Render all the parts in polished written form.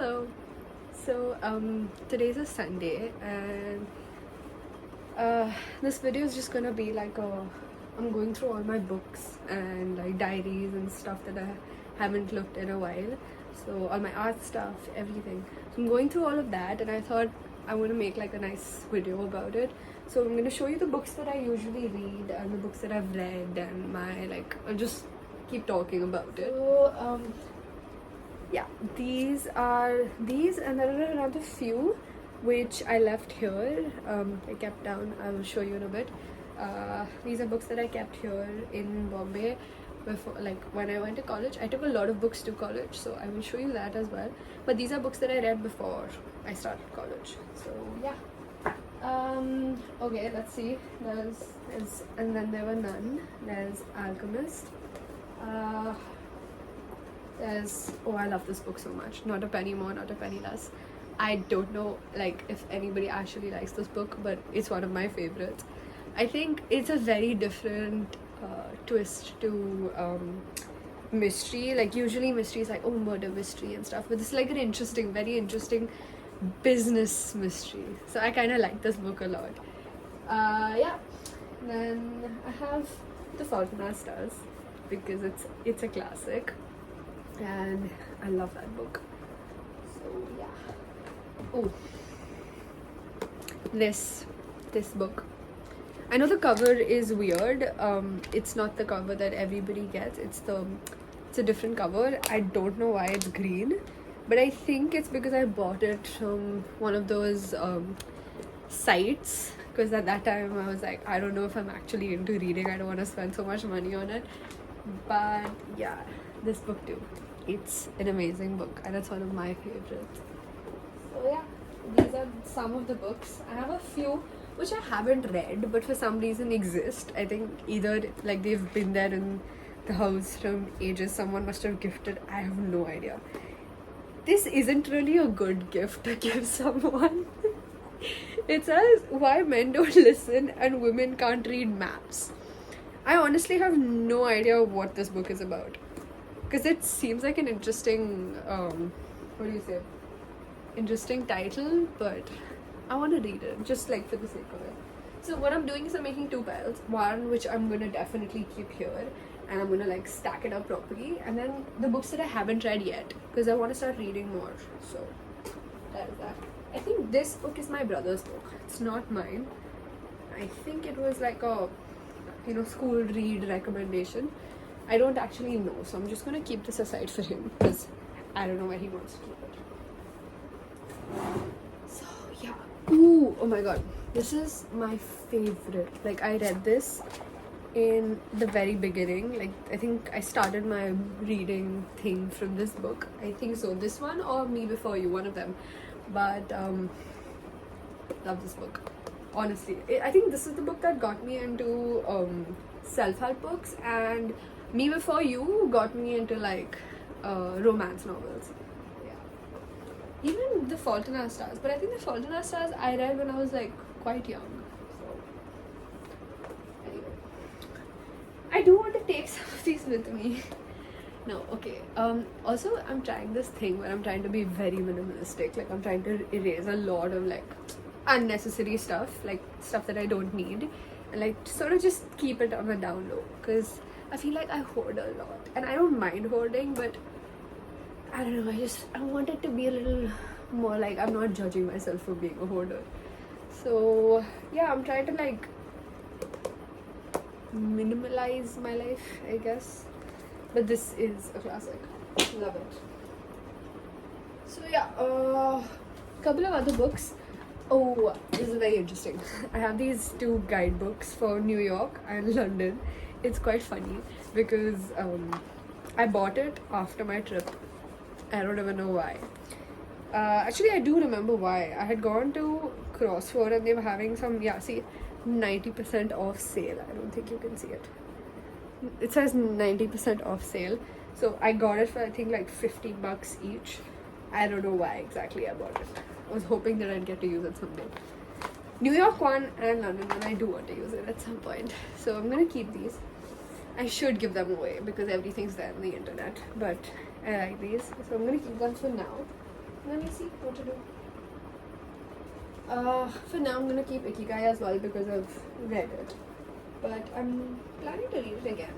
Hello. So today's a Sunday, and this video is just gonna be like I'm going through all my books and like diaries and stuff that I haven't looked in a while. So all my art stuff, everything. So I'm going through all of that, and I thought I want to make like a nice video about it. So I'm gonna show you the books that I usually read and the books that I've read, and my like I'll just keep talking about it. So yeah, these and there are another few which I left here. I kept down. I will show you in a bit. These are books that I kept here in Bombay before, like when I went to college. I took a lot of books to college, so I will show you that as well. But these are books that I read before I started college. So yeah. Okay, let's see. There's and then there were none. There's Alchemist. I love this book so much. Not a penny more, not a penny less. I don't know like if anybody actually likes this book, but it's one of my favorites. I think it's a very different twist to mystery. Like usually mystery is like, oh, murder mystery and stuff, but this is like an interesting, very interesting business mystery. So I kind of like this book a lot. Yeah. Then I have The Fault in Our Stars because it's a classic and I love that book. So yeah. Oh, this book. I know the cover is weird. It's not the cover that everybody gets. It's a different cover. I don't know why it's green, but I think it's because I bought it from one of those sites. Because at that time I was like, I don't know if I'm actually into reading. I don't want to spend so much money on it. But yeah, this book too. It's an amazing book and it's one of my favorites. So yeah, these are some of the books. I have a few which I haven't read but for some reason exist. I think either like they've been there in the house from ages. Someone must have gifted. I have no idea. This isn't really a good gift to give someone. It says why men don't listen and women can't read maps. I honestly have no idea what this book is about because it seems like an interesting what do you say, interesting title, but I want to read it just like for the sake of it. So what I'm doing is I'm making two piles, one which I'm gonna definitely keep here and I'm gonna like stack it up properly, and then the books that I haven't read yet because I want to start reading more. So that is that. I think this book is my brother's book. It's not mine. I think it was like a school read recommendation. I don't actually know, so I'm just gonna keep this aside for him because I don't know where he wants to keep it. So yeah. Ooh, oh my god, this is my favorite. Like I read this in the very beginning. Like I think I started my reading thing from this book. I think so. This one or Me Before You, one of them. But love this book. Honestly, I think this is the book that got me into self-help books, and Me Before You got me into like romance novels. Yeah. Even The Fault in Our Stars, but I think The Fault in Our Stars I read when I was like quite young. So anyway, I do want to take some of these with me. No, okay. Also, I'm trying this thing where I'm trying to be very minimalistic. Like I'm trying to erase a lot of like unnecessary stuff, like stuff that I don't need, and like sort of just keep it on the down low because I feel like I hoard a lot and I don't mind hoarding, but I don't know, I want it to be a little more like I'm not judging myself for being a hoarder. So yeah, I'm trying to like minimalize my life, I guess, but this is a classic. Love it. So yeah, couple of other books. Oh, this is very interesting. I have these two guidebooks for New York and London. It's quite funny because I bought it after my trip. I don't even know why. Actually, I do remember why. I had gone to Crossroad and they were having some, 90% off sale. I don't think you can see it. It says 90% off sale. So I got it for I think like $50 each. I don't know why exactly I bought it. I was hoping that I'd get to use it someday. New York one and London one, I do want to use it at some point. So I'm gonna keep these. I should give them away because everything's there on the internet, but I like these, so I'm gonna keep them for now. Let me see what to do. For now, I'm gonna keep Ikigai as well because I've read it, but I'm planning to read it again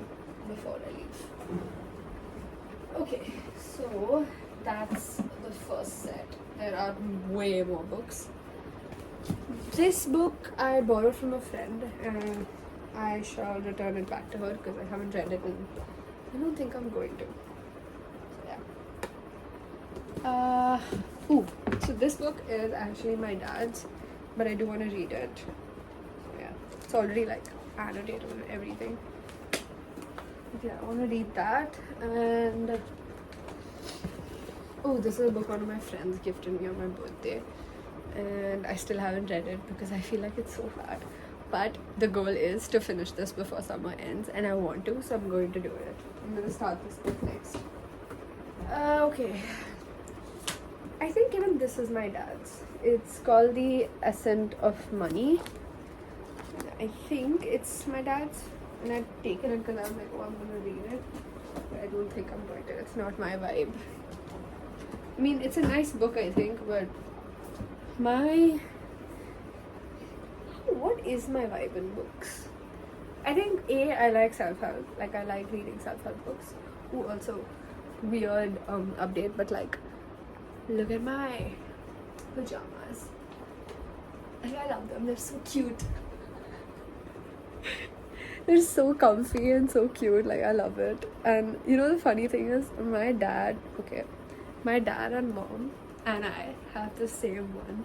before I leave. Okay, so that's the first set. There are way more books. This book I borrowed from a friend, and I shall return it back to her because I haven't read it, and I don't think I'm going to. So yeah. So this book is actually my dad's, but I do want to read it. So yeah, it's already like annotated and everything. But yeah, I want to read that. And this is a book one of my friends gifted me on my birthday, and I still haven't read it because I feel like it's so hard. But the goal is to finish this before summer ends, and I want to, so I'm going to do it. I'm going to start this book next. Okay. I think even this is my dad's. It's called The Ascent of Money. I think it's my dad's, and I've taken it because I'm like, I'm going to read it. But I don't think I'm going to. It's not my vibe. I mean, it's a nice book, I think, but what is my vibe in books? I think I like self-help. Like, I like reading self-help books. Also, weird update, but like, look at my pajamas. I love them. They're so cute. They're so comfy and so cute. Like, I love it. And you know, the funny thing is, my dad and mom and I have the same one.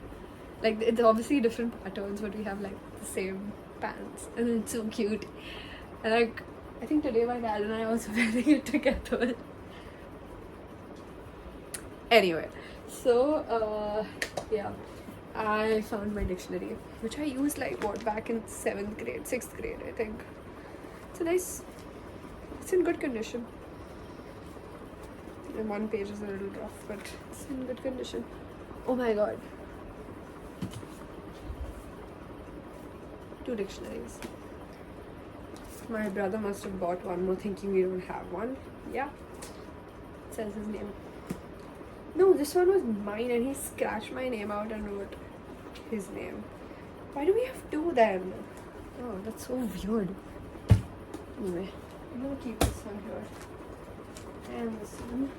Like, it's obviously different patterns, but we have like the same pants, and it's so cute. And like, I think today my dad and I are also wearing it together. Anyway, so yeah, I found my dictionary, which I used like back in 6th grade, I think. It's in good condition. And one page is a little rough, but it's in good condition. Oh my god. 2 dictionaries. My brother must have bought one more thinking we don't have one. Yeah. It says his name. No, this one was mine, and he scratched my name out and wrote his name. Why do we have 2 then? Oh, that's so weird. Anyway, I'm gonna keep this one here. And this one.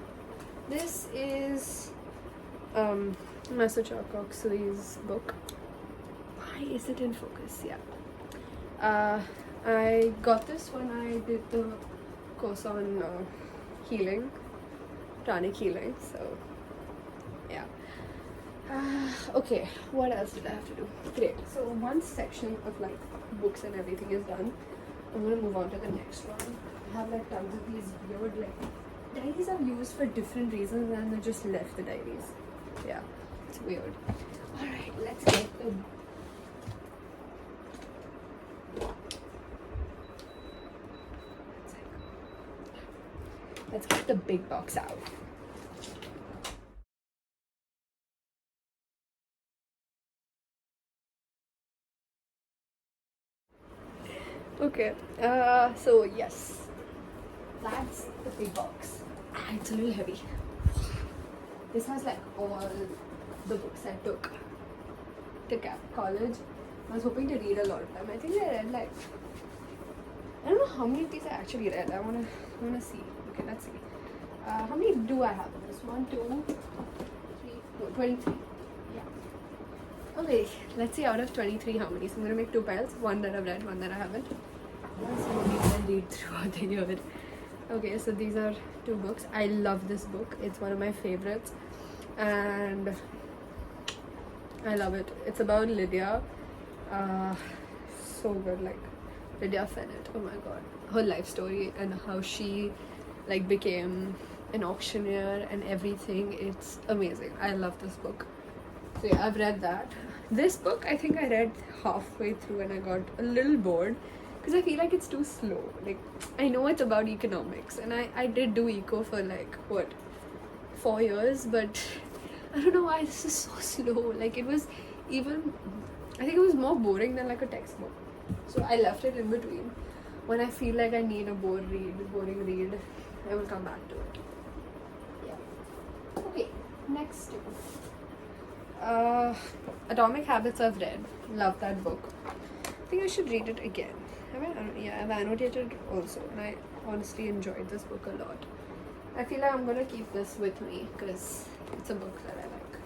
This is Master Chalk-Oxley's book. Why is it in focus? Yeah. I got this when I did the course on healing, pranic healing. So yeah. Okay, what else did I have to do? Great. So one section of like books and everything is done. I'm gonna move on to the next one. I have like tons of these weird like diaries I've used for different reasons, and I just left the diaries. Yeah, it's weird. Alright, let's get the let's get the big box out. Okay, so yes, that's the big box. It's a little heavy. This has like all the books I took to college. I was hoping to read a lot of them. I think I read like, I don't know how many of these I actually read. I wanna see. Okay, let's see. How many do I have in this? 1, 2, 3, 4, 23. Yeah. Okay, let's see out of 23 how many. So I'm gonna make 2 piles. One that I've read, one that I haven't. Some of these I read throughout the year. Okay, so these are 2 books. I love this book. It's one of my favorites, and I love it. It's about Lydia. So good, like Lydia Fennett. Oh my god, her life story and how she like became an auctioneer and everything. It's amazing. I love this book. So yeah, I've read that. This book I think I read halfway through and I got a little bored because I feel like it's too slow. Like, I know it's about economics, and I did do eco for like 4 years, but I don't know why this is so slow. Like, it was even, I think it was more boring than like a textbook. So I left it in between. When I feel like I need a boring read, I will come back to it. Yeah. Okay, Next two. Atomic Habits I've read. Love that book. I think I should read it again. I've annotated also, and I honestly enjoyed this book a lot. I feel like I'm gonna keep this with me because it's a book that I like.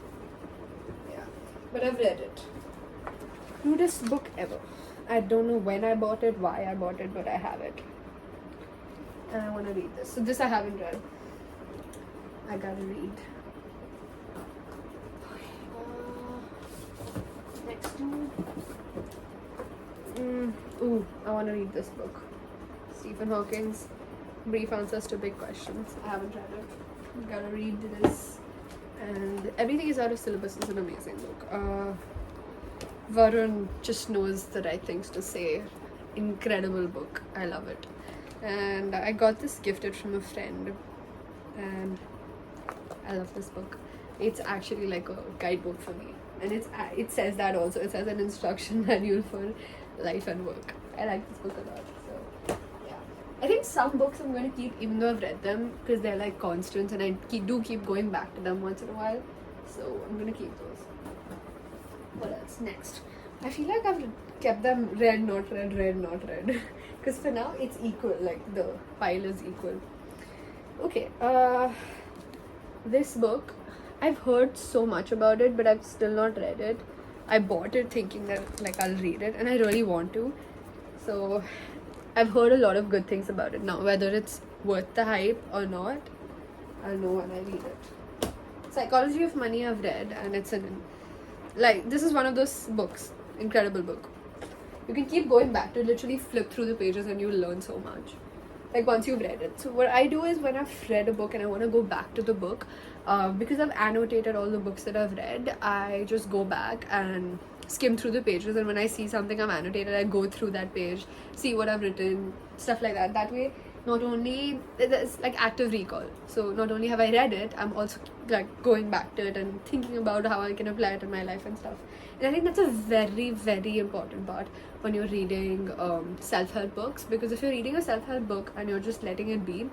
Yeah, but I've read it. Cutest book ever. I don't know when I bought it, why I bought it, but I have it. And I want to read this. So this I haven't read. I gotta read. Next one. I want to read this book. Stephen Hawking's Brief Answers to Big Questions. I haven't read it. Gotta read this. And Everything is Out of Syllabus is an amazing book. Varun just knows the right things to say. Incredible book. I love it. And I got this gifted from a friend. And I love this book. It's actually like a guidebook for me. And it says that also. It says an instruction manual for life and work. I like this book a lot. So, yeah. I think some books I'm going to keep even though I've read them because they're like constants and I do keep going back to them once in a while. So, I'm going to keep those. What else? Next. I feel like I've kept them read, not read, read, not read. Because for now, it's equal. Like, the pile is equal. Okay. This book, I've heard so much about it, but I've still not read it. I bought it thinking that like I'll read it, and I really want to. So I've heard a lot of good things about it. Now whether it's worth the hype or not, I'll know when I read it. Psychology of Money I've read, and it's this is one of those books. Incredible book. You can keep going back to literally flip through the pages and you'll learn so much. Like once you've read it. So what I do is when I've read a book and I want to go back to the book, because I've annotated all the books that I've read, I just go back and skim through the pages, and when I see something I've annotated, I go through that page, see what I've written, stuff like that. That way, not only it's like active recall. So not only have I read it, I'm also like going back to it and thinking about how I can apply it in my life and stuff. And I think that's a very, very important part when you're reading self-help books, because if you're reading a self-help book and you're just letting it be,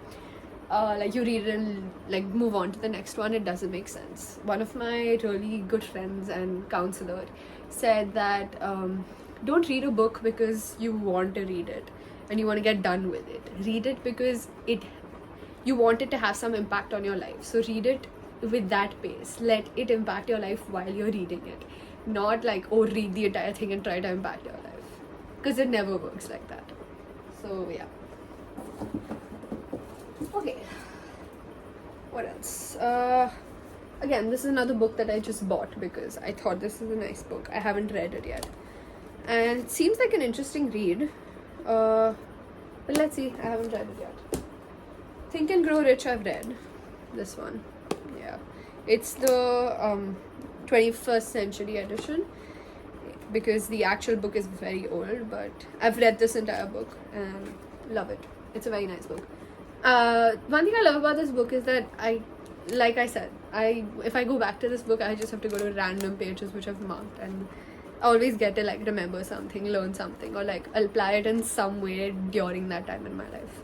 like you read it and like move on to the next one, it doesn't make sense. One of my really good friends and counselor said that don't read a book because you want to read it and you want to get done with it. Read it because you want it to have some impact on your life. So read it with that pace. Let it impact your life while you're reading it. Not like, oh, read the entire thing and try to impact your life. Because it never works like that. So, yeah. Okay. What else? Again, this is another book that I just bought because I thought this is a nice book. I haven't read it yet. And it seems like an interesting read. But let's see. I haven't read it yet. Think and Grow Rich I've read. This one. Yeah. It's the 21st century edition because the actual book is very old, but I've read this entire book and love it. It's a very nice book. One thing I love about this book is that like I said, if I go back to this book, I just have to go to random pages which I've marked, and I always get to like remember something, learn something, or like apply it in some way during that time in my life.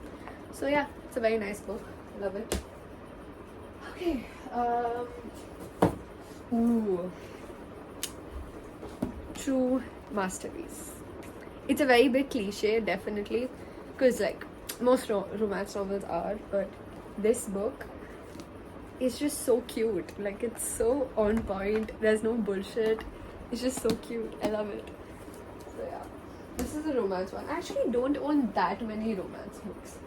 So yeah, it's a very nice book. Love it. Okay. True masterpiece. It's a very big cliche, definitely, because like most romance novels are, but this book is just so cute. Like, it's so on point. There's no bullshit. It's just so cute. I love it. So yeah, this is a romance one. I actually don't own that many romance books.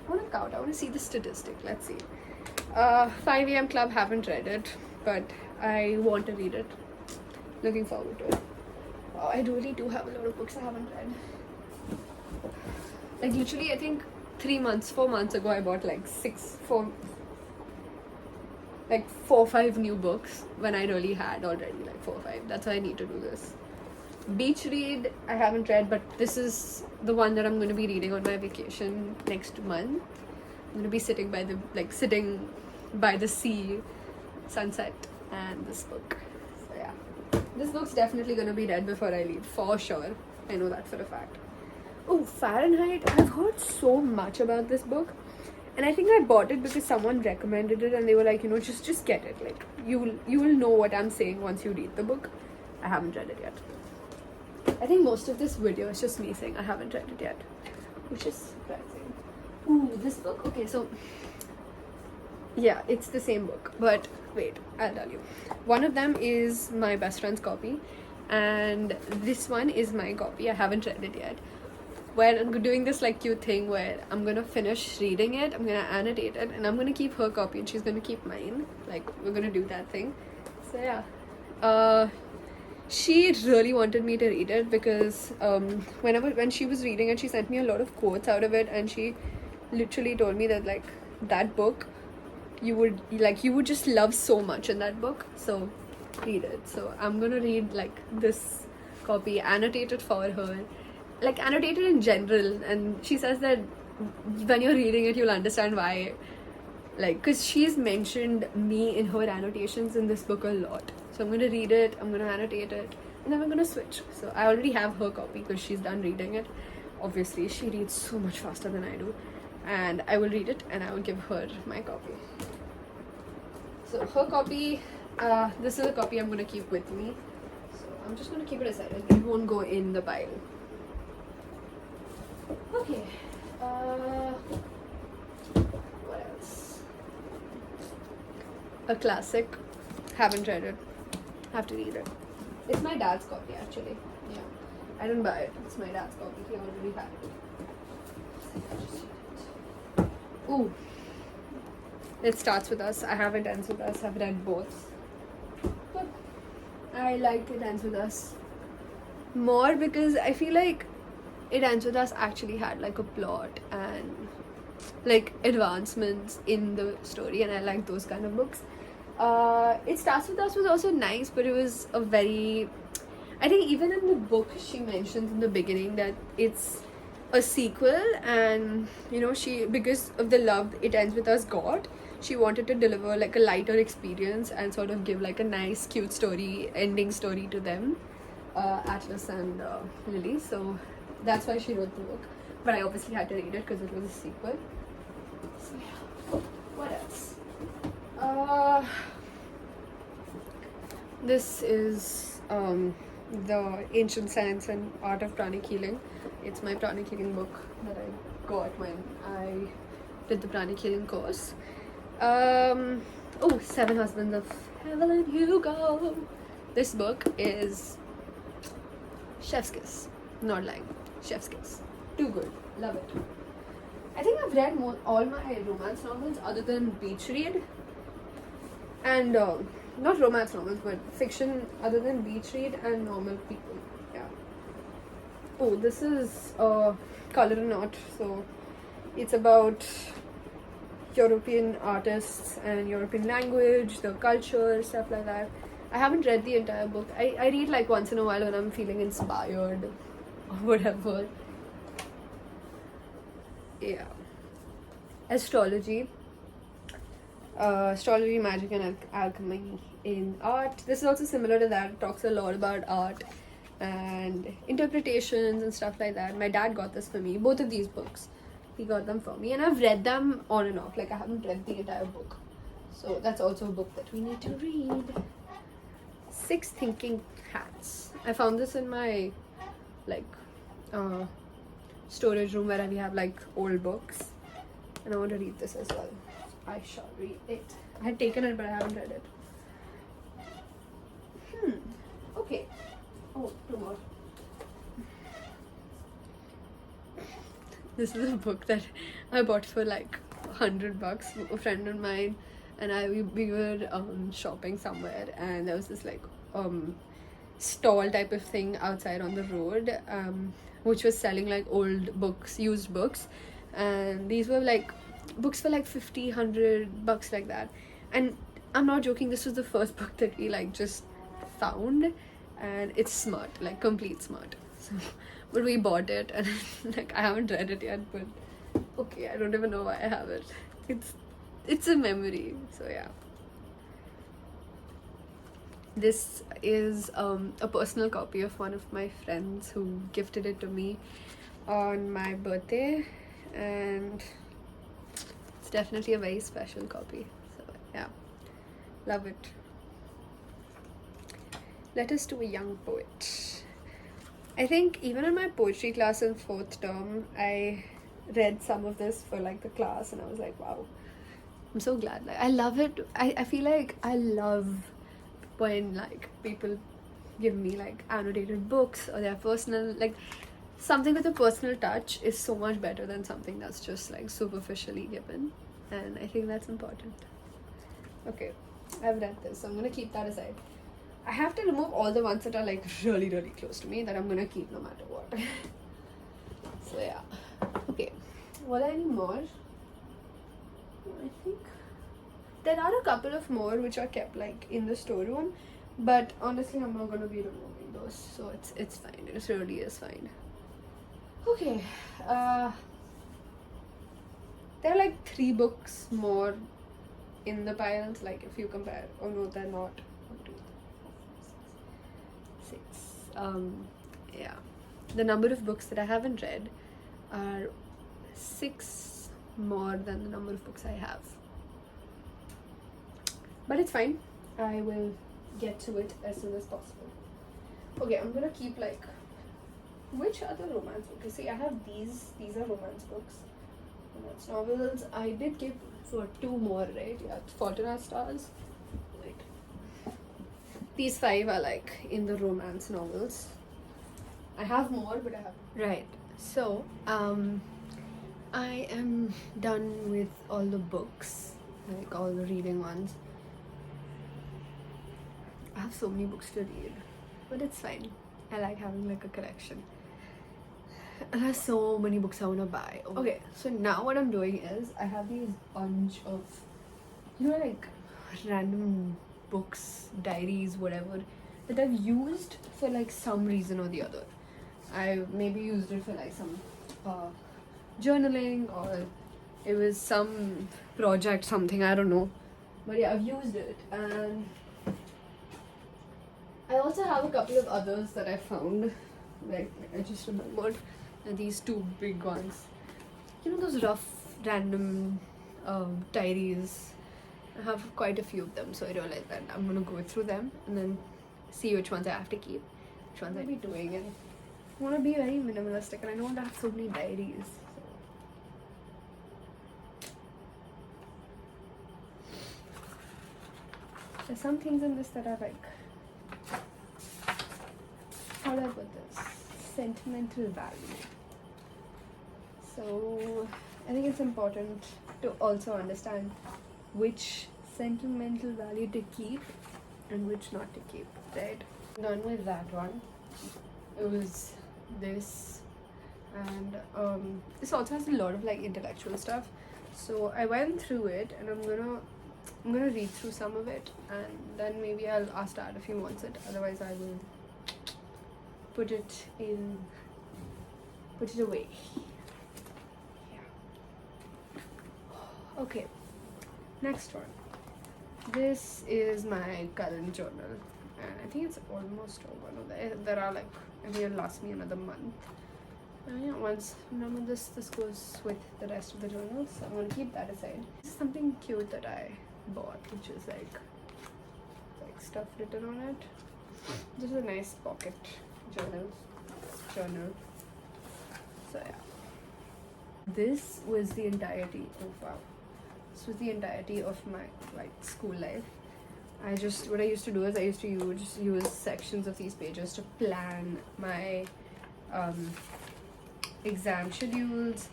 I want to count. I want to see the statistic. Let's see. 5 AM Club, haven't read it, but I want to read it. Looking forward to it. Oh, I really do have a lot of books I haven't read. Like literally, I think 4 months ago, I bought like 4 or 5 new books when I really had already like 4 or 5. That's why I need to do this. Beach Read, I haven't read, but this is the one that I'm going to be reading on my vacation next month. I'm going to be sitting by the sea, sunset, and this book. So yeah, this book's definitely going to be read before I leave, for sure. I know that for a fact. Oh, Fahrenheit. I've heard so much about this book, And I think I bought it because someone recommended it, and they were like, you know, just get it. Like you will know what I'm saying once you read the book. I haven't read it yet. I think most of this video is just me saying I haven't read it yet, which is surprising. Ooh, this book. Okay, so yeah, it's the same book, but wait, I'll tell you. One of them is my best friend's copy, and this one is my copy. I haven't read it yet. Where I'm doing this like cute thing where I'm gonna finish reading it, I'm gonna annotate it, and I'm gonna keep her copy and she's gonna keep mine. Like, we're gonna do that thing. So yeah. She really wanted me to read it because when she was reading it, she sent me a lot of quotes out of it, and she literally told me that like that book you would just love so much in that book. So read it. So I'm gonna read like this copy, annotate it for her, like annotate it in general, and she says that when you're reading it you'll understand why, like, because she's mentioned me in her annotations in this book a lot. So I'm gonna read it, I'm gonna annotate it, and then we're gonna switch. So I already have her copy because she's done reading it. Obviously she reads so much faster than I do, and I will read it and I will give her my copy. So her copy, this is a copy I'm gonna keep with me. So I'm just gonna keep it aside. It won't go in the pile. Okay. What else? A classic. Haven't read it. Have to read it. It's my dad's copy actually. Yeah. I didn't buy it. It's my dad's copy. He already had it. Ooh. It starts with us. I have It Ends With Us. I've read both. But I like It Ends With Us more because I feel like It Ends With Us actually had like a plot and like advancements in the story, and I like those kind of books. It Starts With Us was also nice, but it was a very, I think even in the book she mentions in the beginning that it's a sequel, and you know, she, because of the love It Ends With Us got, she wanted to deliver like a lighter experience and sort of give like a nice cute story, ending story to them, Atlas and Lily. So that's why she wrote the book, but I obviously had to read it because it was a sequel. So yeah, what else? This is the Ancient Science and Art of Pranic Healing. It's my pranic healing book that I got when I did the pranic healing course. Oh, Seven Husbands of Evelyn Hugo. This book is chef's kiss. Not lying. Chef's kiss. Too good. Love it. I think I've read all my romance novels other than Beach Read. And not romance novels, but fiction other than Beach Read and Normal People. Yeah. Oh, this is Color and Art. So it's about European artists and European language, the culture, stuff like that. I haven't read the entire book. I read like once in a while when I'm feeling inspired or whatever. Yeah. Astrology, magic, and alchemy in art. This is also similar to that. It talks a lot about art and interpretations and stuff like that. My dad got this for me. Both of these books, he got them for me, and I've read them on and off. Like, I haven't read the entire book. So that's also a book that we need to read. 6 Thinking Hats. I found this in my like storage room where we have like old books, and I want to read this as well. I shall read it. I had taken it but I haven't read it. Okay. Oh, 2 more. This is a book that I bought for like $100. A friend of mine and we were shopping somewhere, and there was this like stall type of thing outside on the road, which was selling like old books, used books, and these were like books for like $50-$100 like that. And I'm not joking, this was the first book that we like just found, and it's smart, like complete smart. So but we bought it, and like I haven't read it yet, but okay, I don't even know why I have it. It's a memory. So yeah, this is a personal copy of one of my friends who gifted it to me on my birthday, and it's definitely a very special copy. So yeah, love it. Letters to a Young Poet. I think even in my poetry class in 4th term, I read some of this for like the class, and I was like, wow, I'm so glad. Like, I love it. I feel like I love when like people give me like annotated books or their personal, like something with a personal touch is so much better than something that's just like superficially given, and I think that's important. Okay, I've read this, so I'm gonna keep that aside. I have to remove all the ones that are like really close to me that I'm gonna keep no matter what. So yeah. Okay, were there any more? I think there are a couple of more which are kept like in the storeroom, but honestly I'm not gonna be removing those, so it's fine. It really is fine. Okay, there are like 3 books more in the piles, like if you compare. Oh no, they're not. 1, 2, 3, 4, 5, 6. Yeah, the number of books that I haven't read are 6 more than the number of books I have, but it's fine. I will get to it as soon as possible. Okay, I'm gonna keep like, which other romance books? See, I have these are romance books, romance novels. I did keep for 2 more, right? Yeah, Fault in Our Stars. Wait, these 5 are like in the romance novels. I have more, but I have. Right. So, I am done with all the books, like all the reading ones. I have so many books to read, but it's fine. I like having like a collection. I have so many books I want to buy. Okay, so now what I'm doing is I have these bunch of, you know, like random books, diaries, whatever, that I've used for like some reason or the other. I maybe used it for like some journaling, or it was some project, something, I don't know. But yeah, I've used it, and I also have a couple of others that I found. Like I just remembered these 2 big ones. You know those rough, random diaries? I have quite a few of them, so I realized that I'm gonna go through them and then see which ones I have to keep, which ones I'll be doing. And I want to be very minimalistic, and I don't want to have so many diaries. There's some things in this that are like, how do I put this? Sentimental value. So I think it's important to also understand which sentimental value to keep and which not to keep, right? Done with that one. It was this, and this also has a lot of like intellectual stuff. So I went through it, and I'm gonna read through some of it, and then maybe I'll ask Dad if he wants it. Otherwise, I will put it away. Yeah. Okay. Next one. This is my current journal, and I think it's almost over. There are like, I think it'll last me another month. And yeah, once I'm done with this goes with the rest of the journals. So I'm gonna keep that aside. This is something cute that I bought, which is like stuff written on it. This is a nice pocket journal. So yeah, this was the entirety. Oh wow. This was the entirety of my like school life. What I used to do is I used to use sections of these pages to plan my exam schedules,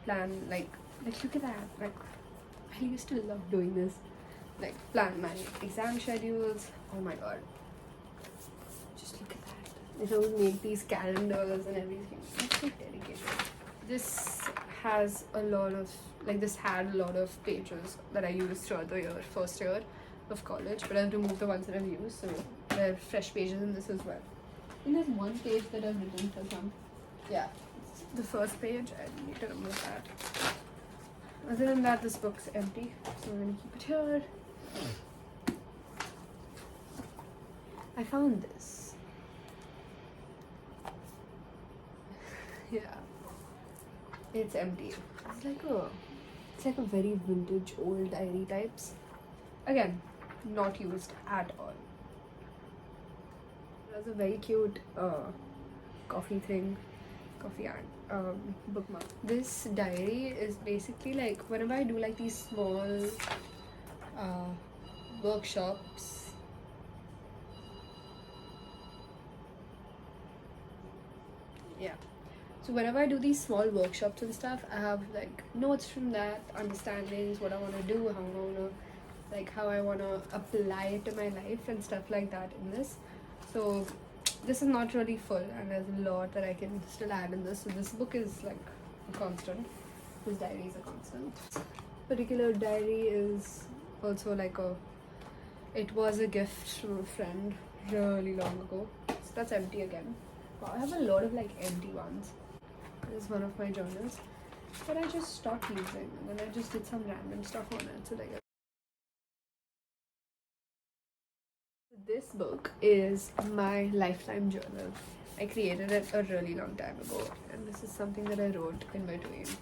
plan like look at that, like I used to love doing this, like plan my exam schedules. Oh my god, just look at that. I would make these calendars and everything. It's so dedicated. This has a lot of this had a lot of pages that I used throughout the first year of college, but I've removed the ones that I've used, so there are fresh pages in this as well. And there's one page that I've written for some. Yeah, the first page, I need to remove that. Other than that, this book's empty, so I'm gonna keep it here. I found this. Yeah, it's empty. It's like, oh, It's like a very vintage old diary types. Again, not used at all. There's a very cute coffee thing, coffee and bookmark. This diary is basically like whenever I do like these small uh, workshops. Yeah. So whenever I do these small workshops and stuff, I have like notes from that, understandings, what I want to do, how I want to apply it to my life and stuff like that in this. So this is not really full, and there's a lot that I can still add in this. So this book is like a constant. This diary is a constant. Particular diary is also like it was a gift from a friend really long ago. So that's empty again. Wow, I have a lot of like empty ones. This is one of my journals that I just stopped using, and then I just did some random stuff on it. So like this book is my lifetime journal. I created it a really long time ago, and this is something that I wrote in between. It's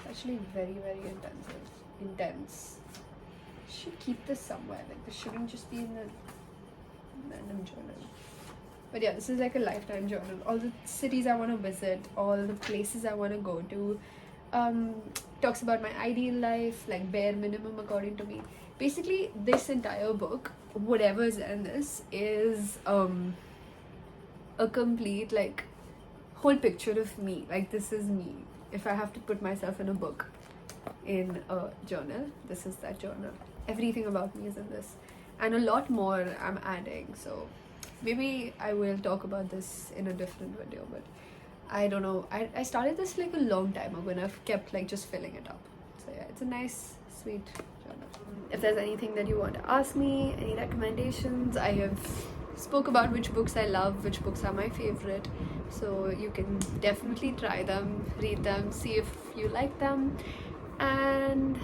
actually very, very intense. I should keep this somewhere. Like this shouldn't just be in a random journal. But yeah, this is like a lifetime journal. All the cities I want to visit, all the places I want to go to. Talks about my ideal life, like bare minimum according to me. Basically, this entire book, whatever is in this, is a complete like whole picture of me. Like this is me. If I have to put myself in a book, in a journal, this is that journal. Everything about me is in this, and a lot more I'm adding. So maybe I will talk about this in a different video, but I don't know. I started this like a long time ago, and I've kept like just filling it up. So yeah, it's a nice, sweet journal. If there's anything that you want to ask me, any recommendations, I have spoke about which books I love, which books are my favorite. So you can definitely try them, read them, see if you like them. And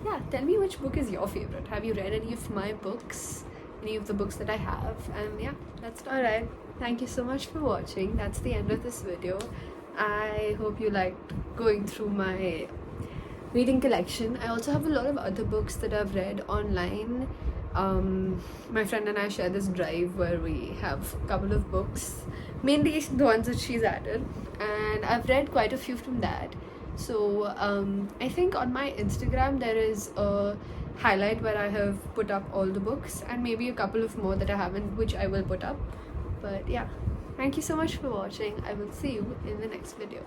yeah, tell me which book is your favorite. Have you read any of my books? Any of the books that I have? And yeah, that's alright. Thank you so much for watching. That's the end of this video. I hope you liked going through my reading collection. I also have a lot of other books that I've read online. My friend and I share this drive where we have a couple of books, mainly the ones that she's added, and I've read quite a few from that. So I think on my Instagram there is a highlight where I have put up all the books, and maybe a couple of more that I haven't, which I will put up. But yeah, thank you so much for watching. I will see you in the next video.